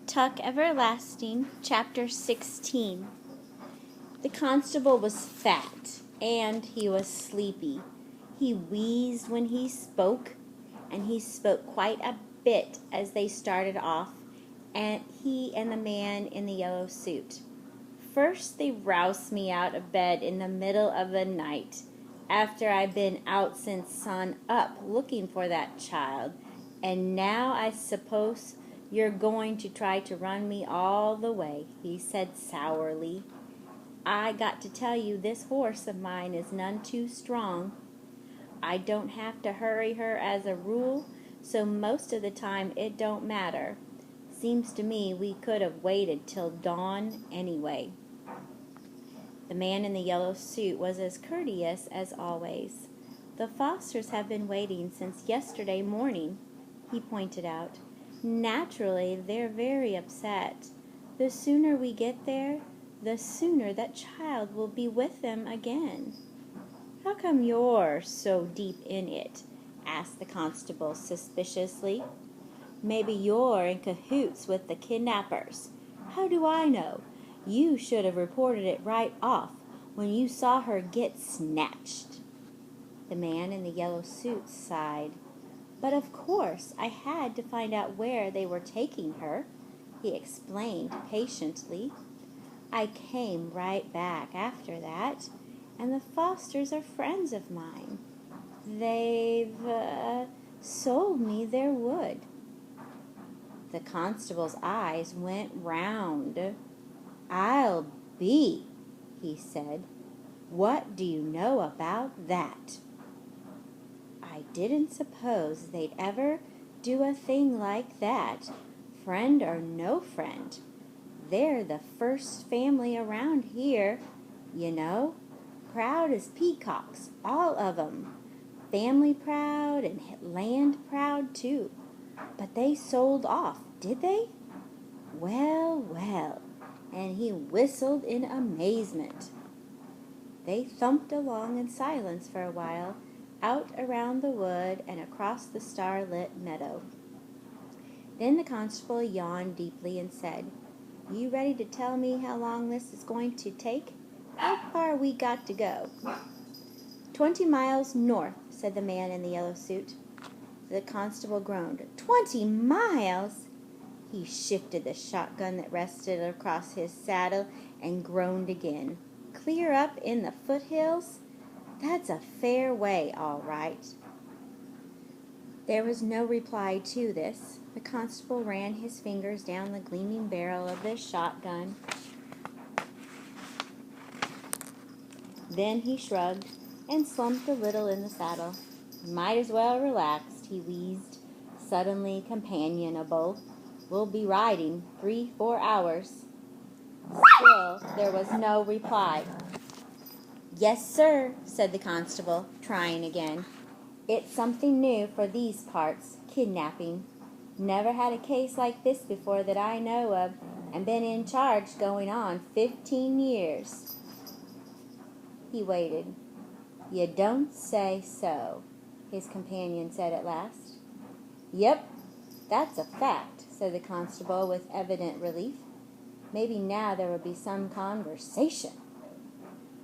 Tuck Everlasting, Chapter 16. The constable was fat, and he was sleepy. He wheezed when he spoke, and he spoke quite a bit as they started off, and he and the man in the yellow suit. First they roused me out of bed in the middle of the night, after I'd been out since sun up looking for that child, and now I suppose you're going to try to run me all the way, he said sourly. I got to tell you this horse of mine is none too strong. I don't have to hurry her as a rule, so most of the time it don't matter. Seems to me we could have waited till dawn anyway. The man in the yellow suit was as courteous as always. The Fosters have been waiting since yesterday morning, he pointed out. Naturally, they're very upset. The sooner we get there, the sooner that child will be with them again. How come you're so deep in it? Asked the constable suspiciously. Maybe you're in cahoots with the kidnappers. How do I know? You should have reported it right off when you saw her get snatched. The man in the yellow suit sighed. But of course I had to find out where they were taking her, he explained patiently. I came right back after that, and the Fosters are friends of mine. They've sold me their wood. The constable's eyes went round. I'll be, he said. What do you know about that? I didn't suppose they'd ever do a thing like that, friend or no friend. They're the first family around here, you know. Proud as peacocks, all of 'em. Family proud and land proud, too. But they sold off, did they? Well, well. And he whistled in amazement. They thumped along in silence for a while, out around the wood and across the starlit meadow. Then the constable yawned deeply and said, You ready to tell me how long this is going to take? How far we got to go? 20 miles north, said the man in the yellow suit. The constable groaned. 20 miles? He shifted the shotgun that rested across his saddle and groaned again. Clear up in the foothills? That's a fair way, all right. There was no reply to this. The constable ran his fingers down the gleaming barrel of the shotgun. Then he shrugged and slumped a little in the saddle. Might as well relax, he wheezed, suddenly companionable. We'll be riding 3-4 hours. Still, there was no reply. Yes, sir, said the constable, trying again. It's something new for these parts, kidnapping. Never had a case like this before that I know of, and been in charge going on 15 years. He waited. You don't say so, his companion said at last. Yep, that's a fact, said the constable with evident relief. Maybe now there will be some conversation.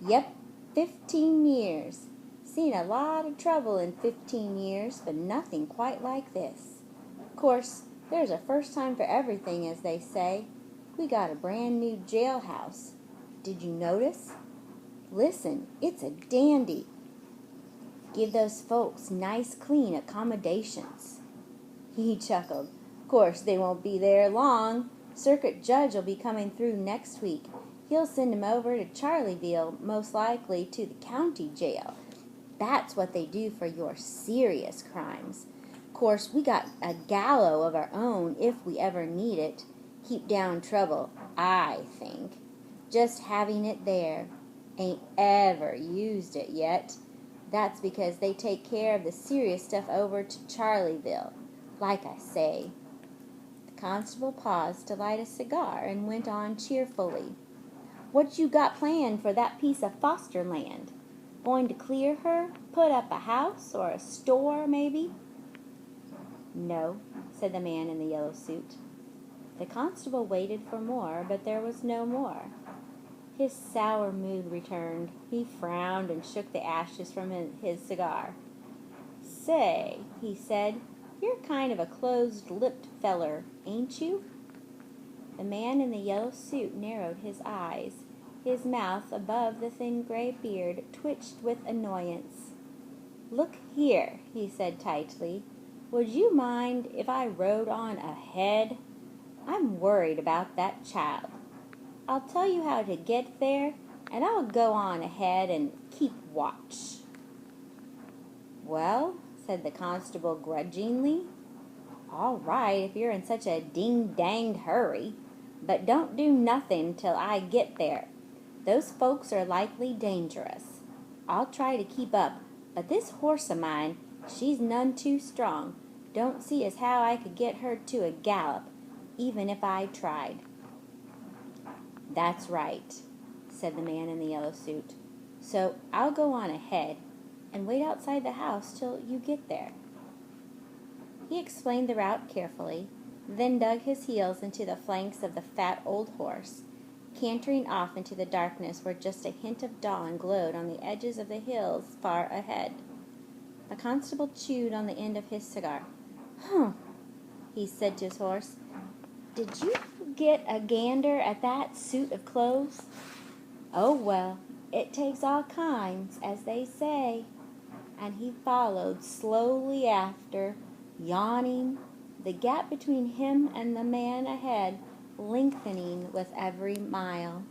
Yep, 15 years. Seen a lot of trouble in 15 years, but nothing quite like this. Of course, there's a first time for everything, as they say. We got a brand new jailhouse. Did you notice? Listen, it's a dandy. Give those folks nice, clean accommodations. He chuckled. Of course, they won't be there long. Circuit judge will be coming through next week. He'll send him over to Charleville, most likely to the county jail. That's what they do for your serious crimes. Of course, we got a gallows of our own if we ever need it. Keep down trouble, I think. Just having it there. Ain't ever used it yet. That's because they take care of the serious stuff over to Charleville, like I say. The constable paused to light a cigar and went on cheerfully. What you got planned for that piece of foster land? Going to clear her? Put up a house or a store, maybe? No, said the man in the yellow suit. The constable waited for more, but there was no more. His sour mood returned. He frowned and shook the ashes from his cigar. "Say," he said, "you're kind of a closed-lipped feller, ain't you?" The man in the yellow suit narrowed his eyes. His mouth, above the thin gray beard, twitched with annoyance. "Look here," he said tightly, "would you mind if I rode on ahead? I'm worried about that child. I'll tell you how to get there, and I'll go on ahead and keep watch." "Well," said the constable grudgingly, "all right if you're in such a ding-danged hurry, but don't do nothing till I get there. Those folks are likely dangerous. I'll try to keep up, but this horse of mine, she's none too strong. Don't see as how I could get her to a gallop, even if I tried." "That's right," said the man in the yellow suit. "So I'll go on ahead and wait outside the house till you get there." He explained the route carefully, then dug his heels into the flanks of the fat old horse, cantering off into the darkness where just a hint of dawn glowed on the edges of the hills far ahead. The constable chewed on the end of his cigar. "Humph," he said to his horse. "Did you get a gander at that suit of clothes? Oh, well, it takes all kinds, as they say." And he followed slowly after, yawning, the gap between him and the man ahead lengthening with every mile.